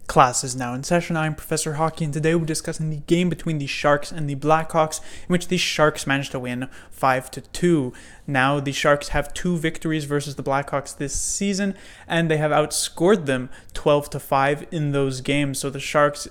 Class is now in session. I'm Professor Hockey, and today we're discussing the game between the Sharks and the Blackhawks, in which the Sharks managed to win 5-2. Now, the Sharks have 2 victories versus the Blackhawks this season, and they have outscored them 12-5 in those games. So the Sharks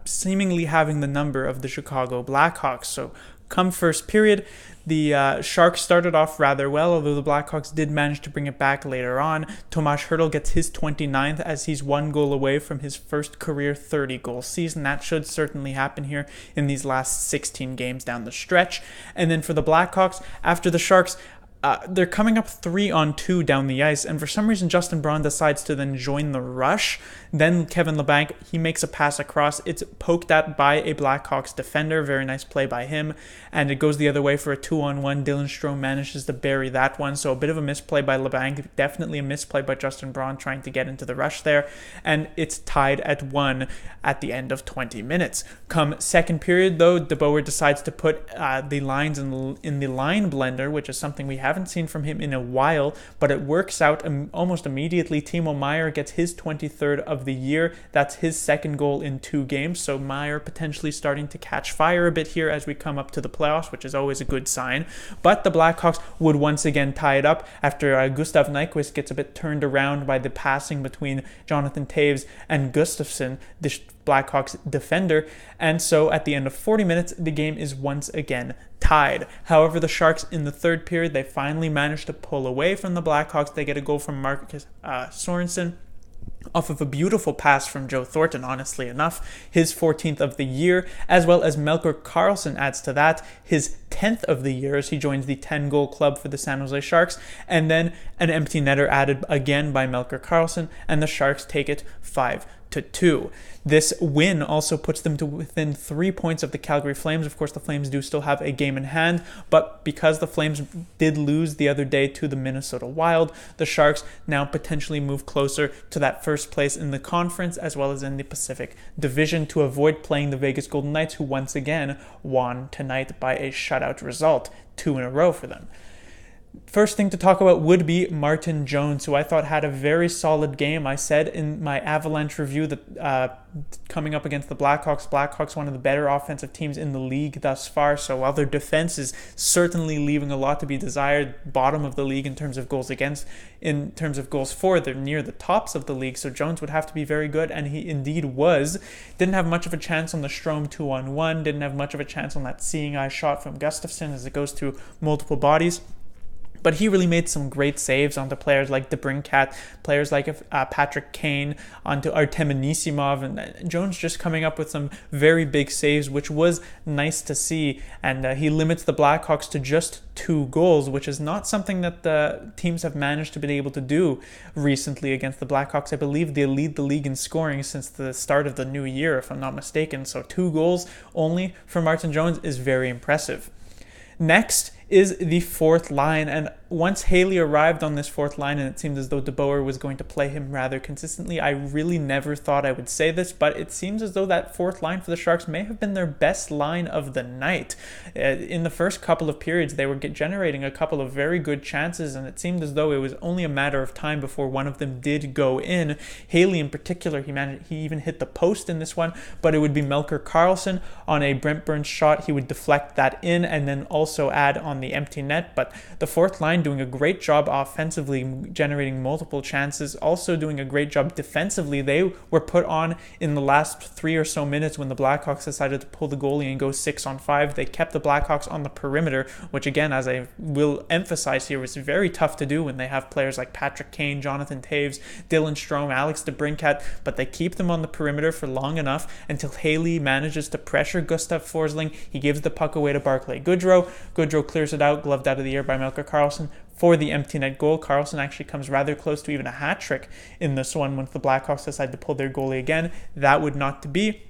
seemingly having the number of the Chicago Blackhawks. So come first period, the Sharks started off rather well, although the Blackhawks did manage to bring it back later on. Tomas Hertl gets his 29th as he's 1 goal away from his first career 30-goal season. That should certainly happen here in these last 16 games down the stretch. And then for the Blackhawks, after the Sharks, they're coming up 3-on-2 down the ice, and for some reason Justin Braun decides to then join the rush. Then Kevin Labanc, he makes a pass across. It's poked at by a Blackhawks defender. Very nice play by him. And it goes the other way for a 2-on-1. Dillon manages to bury that one. So a bit of a misplay by Labanc. Definitely a misplay by Justin Braun trying to get into the rush there. And it's tied at 1 at the end of 20 minutes. Come second period, though, DeBoer decides to put the lines in the line blender, which is something we haven't seen from him in a while, but it works out almost immediately. Timo Meyer gets his 23rd of the year. That's his 2nd goal in 2 games, so Meyer potentially starting to catch fire a bit here as we come up to the playoffs, which is always a good sign. But the Blackhawks would once again tie it up after Gustav Nyquist gets a bit turned around by the passing between Jonathan Toews and Gustafsson, the Blackhawks defender, and so at the end of 40 minutes, the game is once again tied. However, the Sharks in the 3rd period, they finally managed to pull away from the Blackhawks. They get a goal from Marcus Sorensen off of a beautiful pass from Joe Thornton, honestly enough, his 14th of the year, as well as Melker Carlson adds to that, his 10th of the year as he joins the 10-goal club for the San Jose Sharks, and then an empty netter added again by Melker Carlson, and the Sharks take it 5-2. This win also puts them to within 3 points of the Calgary Flames. Of course, the Flames do still have a game in hand, but because the Flames did lose the other day to the Minnesota Wild, the Sharks now potentially move closer to that first place in the conference as well as in the Pacific Division to avoid playing the Vegas Golden Knights, who once again won tonight by a shutout result, 2 in a row for them. First thing to talk about would be Martin Jones, who I thought had a very solid game. I said in my Avalanche review that coming up against the Blackhawks, one of the better offensive teams in the league thus far. So while their defense is certainly leaving a lot to be desired, bottom of the league in terms of goals against, in terms of goals for, they're near the tops of the league. So Jones would have to be very good, and he indeed was. Didn't have much of a chance on the Strome 2-on-1. Didn't have much of a chance on that seeing eye shot from Gustafsson as it goes through multiple bodies. But he really made some great saves onto players like DeBrincat, players like Patrick Kane, onto Artem Anisimov, and Jones just coming up with some very big saves, which was nice to see. And he limits the Blackhawks to just 2 goals, which is not something that the teams have managed to be able to do recently against the Blackhawks. I believe they lead the league in scoring since the start of the new year, if I'm not mistaken. So 2 goals only for Martin Jones is very impressive. Next is the 4th line, and once Haley arrived on this 4th line and it seemed as though DeBoer was going to play him rather consistently, I really never thought I would say this, but it seems as though that 4th line for the Sharks may have been their best line of the night. In the first couple of periods, they were generating a couple of very good chances, and it seemed as though it was only a matter of time before one of them did go in. Haley in particular, he even hit the post in this one, but it would be Melker Carlson on a Brent Burns shot. He would deflect that in and then also add on the empty net, but the 4th line doing a great job offensively, generating multiple chances, also doing a great job defensively. They were put on in the last 3 or so minutes when the Blackhawks decided to pull the goalie and go 6-on-5. They kept the Blackhawks on the perimeter, which again, as I will emphasize here, was very tough to do when they have players like Patrick Kane, Jonathan Toews, Dylan Strome, Alex DeBrincat, but they keep them on the perimeter for long enough until Haley manages to pressure Gustav Forsling. He gives the puck away to Barclay Goodrow. Goodrow clears it out, gloved out of the air by Melker Carlson for the empty net goal. Carlson actually comes rather close to even a hat trick in this one once the Blackhawks decide to pull their goalie again. That would not to be.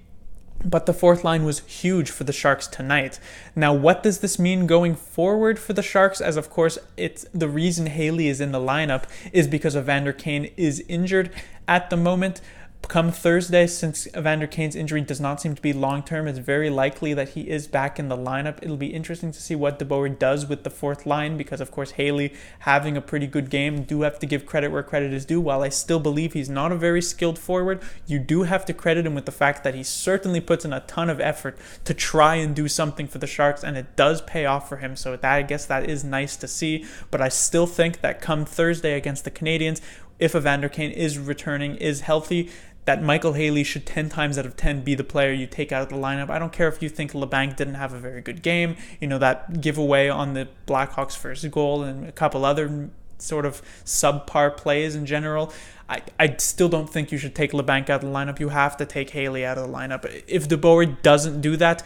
But the 4th line was huge for the Sharks tonight. Now, what does this mean going forward for the Sharks? As of course, it's the reason Haley is in the lineup is because Evander Kane is injured at the moment. come Thursday, since Evander Kane's injury does not seem to be long-term, it's very likely that he is back in the lineup. It'll be interesting to see what De Boer does with the fourth line, because of course Haley having a pretty good game. Do have to give credit where credit is due. While I still believe he's not a very skilled forward, you do have to credit him with the fact that he certainly puts in a ton of effort to try and do something for the Sharks, and it does pay off for him. So I guess that is nice to see. But I still think that come Thursday against the Canadiens, if Evander Kane is returning, is healthy, that Michael Haley should 10 times out of 10 be the player you take out of the lineup. I don't care if you think LeBanc didn't have a very good game. That giveaway on the Blackhawks' first goal and a couple other sort of subpar plays in general. I still don't think you should take LeBanc out of the lineup. You have to take Haley out of the lineup. If De Boer doesn't do that,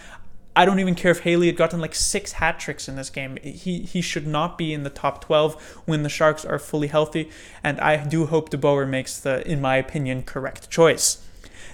I don't even care if Haley had gotten like 6 hat tricks in this game. He should not be in the top 12 when the Sharks are fully healthy, and I do hope De Boer makes the, in my opinion, correct choice.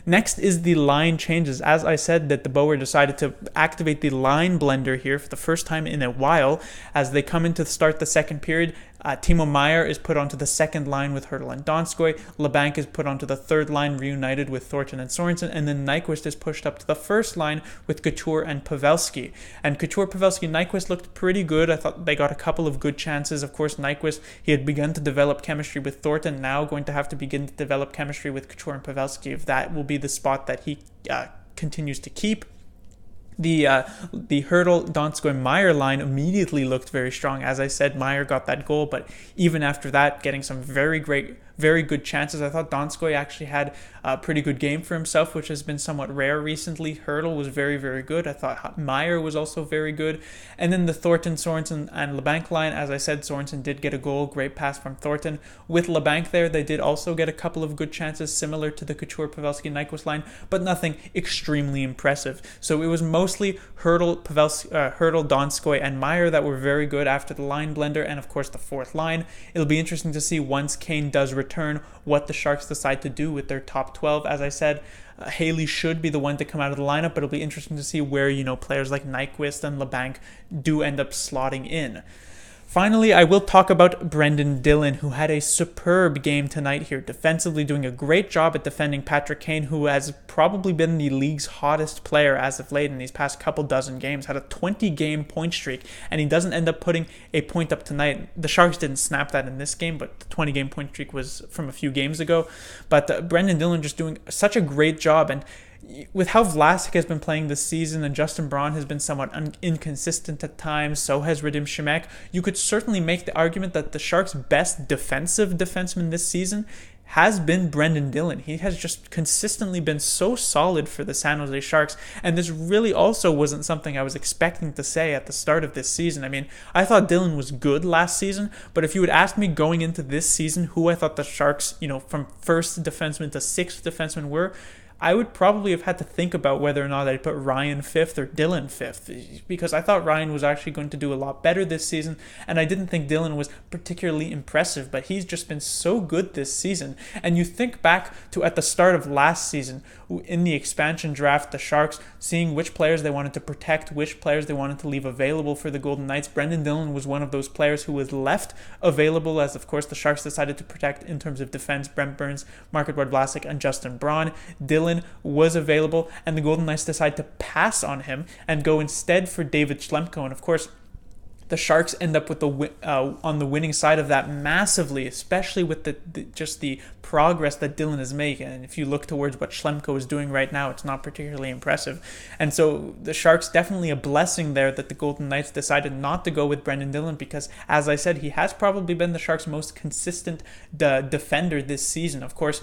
Next is the line changes. As I said, that De Boer decided to activate the line blender here for the first time in a while. As they come in to start the second period, Timo Meyer is put onto the second line with Hertl and Donskoi. LeBanc is put onto the third line, reunited with Thornton and Sorensen. And then Nyquist is pushed up to the first line with Couture and Pavelski. And Couture, Pavelski, Nyquist looked pretty good. I thought they got a couple of good chances. Of course, Nyquist, he had begun to develop chemistry with Thornton. Now going to have to begin to develop chemistry with Couture and Pavelski, if that will be the spot that he continues to keep. The Hertl, Donskoi, Meyer line immediately looked very strong. As I said, Meyer got that goal, but even after that, getting some very good chances. I thought Donskoi actually had a pretty good game for himself, which has been somewhat rare recently. Hertl was very, very good. I thought Meyer was also very good. And then the Thornton, Sorensen, and LeBanc line, as I said, Sorensen did get a goal. Great pass from Thornton. With LeBanc there, they did also get a couple of good chances, similar to the Couture, Pavelski, Nyquist line, but nothing extremely impressive. So it was mostly Hertl, Donskoi, and Meyer that were very good after the line blender, and of course the fourth line. It'll be interesting to see once Kane does return what the Sharks decide to do with their top 12. As I said, Haley should be the one to come out of the lineup, but it'll be interesting to see where players like Nyquist and LeBanc do end up slotting in. Finally, I will talk about Brendan Dillon, who had a superb game tonight here, defensively doing a great job at defending Patrick Kane, who has probably been the league's hottest player as of late in these past couple dozen games, had a 20-game point streak, and he doesn't end up putting a point up tonight. The Sharks didn't snap that in this game, but the 20-game point streak was from a few games ago. But Brendan Dillon just doing such a great job, and with how Vlasic has been playing this season and Justin Braun has been somewhat inconsistent at times, so has Radim Shemek, you could certainly make the argument that the Sharks' best defensive defenseman this season has been Brendan Dillon. He has just consistently been so solid for the San Jose Sharks, and this really also wasn't something I was expecting to say at the start of this season. I mean, I thought Dillon was good last season, but if you had asked me going into this season who I thought the Sharks, from first defenseman to sixth defenseman were, I would probably have had to think about whether or not I'd put Ryan 5th or Dillon 5th, because I thought Ryan was actually going to do a lot better this season, and I didn't think Dillon was particularly impressive, but he's just been so good this season. And you think back to at the start of last season, in the expansion draft, the Sharks seeing which players they wanted to protect, which players they wanted to leave available for the Golden Knights. Brendan Dillon was one of those players who was left available, as of course the Sharks decided to protect in terms of defense Brent Burns, Marc-Edouard Vlasic, and Justin Braun. Dillon was available, and the Golden Knights decided to pass on him and go instead for David Schlemko. And of course, the Sharks end up with on the winning side of that massively, especially with the progress that Dillon is making. And if you look towards what Schlemko is doing right now, it's not particularly impressive. And so the Sharks, definitely a blessing there that the Golden Knights decided not to go with Brendan Dillon, because, as I said, he has probably been the Sharks' most consistent defender this season. Of course,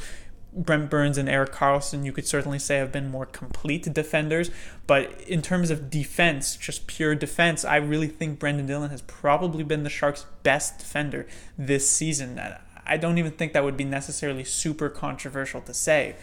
Brent Burns and Melker Carlson, you could certainly say, have been more complete defenders. But in terms of defense, just pure defense, I really think Brendan Dillon has probably been the Sharks' best defender this season. I don't even think that would be necessarily super controversial to say.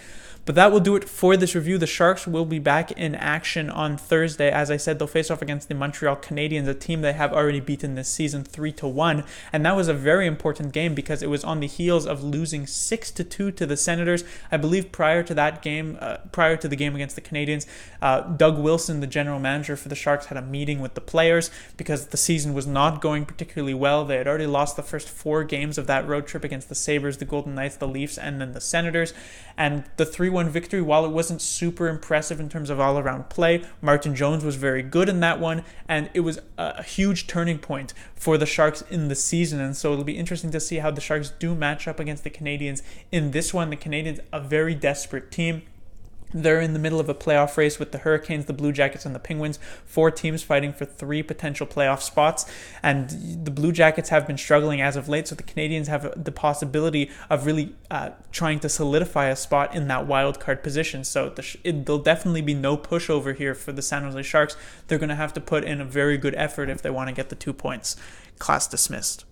But that will do it for this review. The Sharks will be back in action on Thursday. As I said, they'll face off against the Montreal Canadiens, a team they have already beaten this season 3-1. And that was a very important game because it was on the heels of losing 6-2 to the Senators. I believe prior to that game, prior to the game against the Canadiens, Doug Wilson, the general manager for the Sharks, had a meeting with the players because the season was not going particularly well. They had already lost the first 4 games of that road trip against the Sabres, the Golden Knights, the Leafs, and then the Senators. And the 3 3-1 victory. While it wasn't super impressive in terms of all-around play, Martin Jones was very good in that one, and it was a huge turning point for the Sharks in the season. And so it'll be interesting to see how the Sharks do match up against the Canadiens in this one. The Canadiens, a very desperate team. They're in the middle of a playoff race with the Hurricanes, the Blue Jackets, and the Penguins. 4 teams fighting for 3 potential playoff spots. And the Blue Jackets have been struggling as of late, so the Canadiens have the possibility of really trying to solidify a spot in that wild card position. So there'll definitely be no pushover here for the San Jose Sharks. They're going to have to put in a very good effort if they want to get the 2 points. Class dismissed.